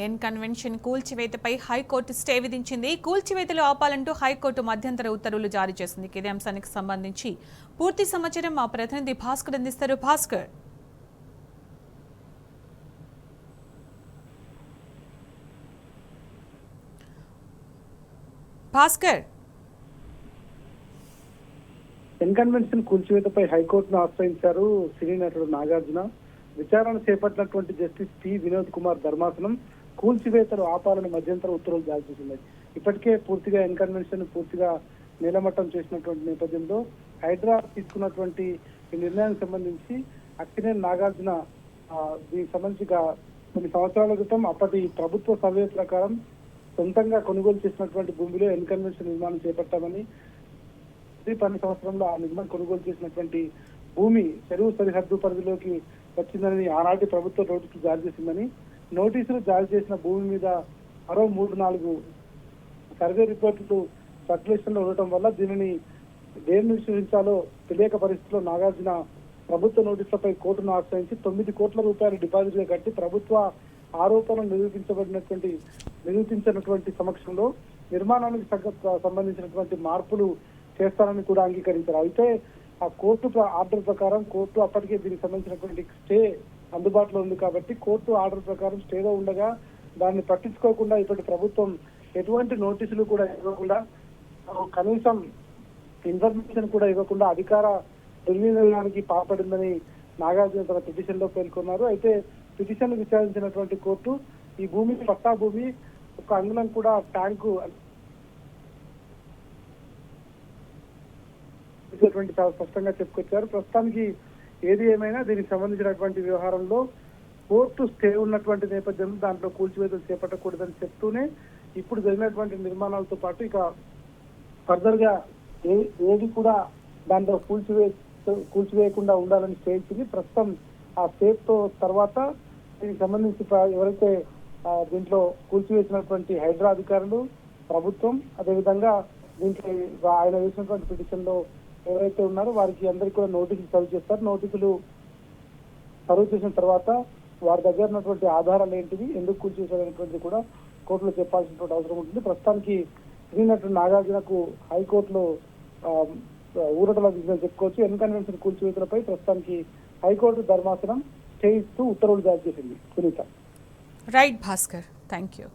N convention కూల్చివేతపై high court stay విధించింది. కూల్చివేతలు ఆపాలంటూ high court మధ్యంతర ఉత్తర్వులు జారీ చేసింది. ఇదే అంశానికి సంబంధించి పూర్తి సమాచారం మా ప్రతినిధి భాస్కర్ అందిస్తారు. భాస్కర్ ఎన్ కన్వెన్షన్ కూల్చివేతపై హైకోర్టును ఆశ్రయించారు సినీ నటుడు నాగార్జున. విచారణ చేపట్టినటువంటి జస్టిస్ టి వినోద్ కుమార్ ధర్మాసనం కూల్చివేతలు ఆపాలని మధ్యంతర ఉత్తర్వులు జారీ చేసింది. ఇప్పటికే పూర్తిగా ఎన్ కన్వెన్షన్ పూర్తిగా నీలమట్టం చేసినటువంటి నేపథ్యంలో హైదరాబాద్ తీసుకున్నటువంటి ఈ నిర్ణయానికి సంబంధించి అక్కినేని నాగార్జున దీనికి సంబంధించి కొన్ని సంవత్సరాల క్రితం అప్పటి ప్రభుత్వ సర్వే ప్రకారం సొంతంగా కొనుగోలు చేసినటువంటి భూమిలో ఎన్ కన్వెన్షన్ నిర్మాణం చేపట్టామని, 12 సంవత్సరంలో ఆ నిర్మాణం కొనుగోలు చేసినటువంటి భూమి చెరువు సరిహద్దు పరిధిలోకి వచ్చిందని ఆనాటి ప్రభుత్వం నోటీసులు జారీ చేసిందని, నోటీసులు జారీ చేసిన భూమి మీద మరో 3-4 సర్వే రిపోర్టులు సర్క్యులేషన్ లో ఉండటం వల్ల దీనిని దేన్ని విశ్వసించాలో తెలియక పరిస్థితిలో నాగార్జున ప్రభుత్వ నోటీసులపై కోర్టును ఆశ్రయించి 9 కోట్ల రూపాయలు డిపాజిట్ గా కట్టి ప్రభుత్వ ఆరోపణలు నిరూపించినటువంటి సమక్షంలో నిర్మాణానికి సంబంధించినటువంటి మార్పులు చేస్తారని కూడా అంగీకరించారు. అయితే ఆ కోర్టు ఆర్డర్ ప్రకారం కోర్టు అప్పటికే దీనికి సంబంధించినటువంటి స్టే అందుబాటులో ఉంది కాబట్టి కోర్టు ఆర్డర్ ప్రకారం స్టేలో ఉండగా దాన్ని పట్టించుకోకుండా ఇప్పటి ప్రభుత్వం ఎటువంటి నోటీసులు కూడా ఇవ్వకుండా, కనీసం ఇన్ఫర్మేషన్ కూడా ఇవ్వకుండా అధికార దుర్వినియోగానికి పాల్పడిందని నాగార్జున తన పిటిషన్ లో పేర్కొన్నారు. అయితే పిటిషన్ విచారించినటువంటి కోర్టు ఈ భూమి పట్టా భూమి ఒక అంగుళం కూడా ట్యాంకు చాలా స్పష్టంగా చెప్పుకొచ్చారు. ప్రస్తుతానికి ఏది ఏమైనా దీనికి సంబంధించినటువంటి వ్యవహారంలో కోర్టు స్టే ఉన్నటువంటి నేపథ్యంలో దాంట్లో కూల్చివేతలు చేపట్టకూడదని చెప్తూనే ఇప్పుడు జరిగినటువంటి నిర్మాణాలతో పాటు ఇక ఫర్దర్ గా ఏది కూడా దాంట్లో కూల్చివేయకుండా ఉండాలని స్టే ఇచ్చింది. ప్రస్తుతం ఆ స్టే తో తర్వాత దీనికి సంబంధించి ఎవరైతే దీంట్లో కూల్చివేసినటువంటి హైడ్రా అధికారులు, ప్రభుత్వం, అదేవిధంగా దీంట్లో ఆయన వేసినటువంటి పిటిషన్ లో ఎవరైతే ఉన్నారో వారికి అందరికీ కూడా నోటీసులు సర్వ్ చేస్తారు. నోటీసులు సర్వ్ చేసిన తర్వాత వారి దగ్గర ఉన్నటువంటి ఆధారాలు ఏంటివి, ఎందుకు కూల్చేసారనేటువంటిది కూడా కోర్టులో చెప్పాల్సినటువంటి అవసరం ఉంటుంది. ప్రస్తుతానికి శ్రీనటుడు నాగార్జునకు హైకోర్టులో ఊరటలా చెప్పుకోవచ్చు. ఎన్ కన్వెన్షన్ కూల్చివేతలపై ప్రస్తుతానికి హైకోర్టు ధర్మాసనం చేయిస్తూ ఉత్తర్వులు జారీ చేసింది. Sunitha. Right Bhaskar, thank you.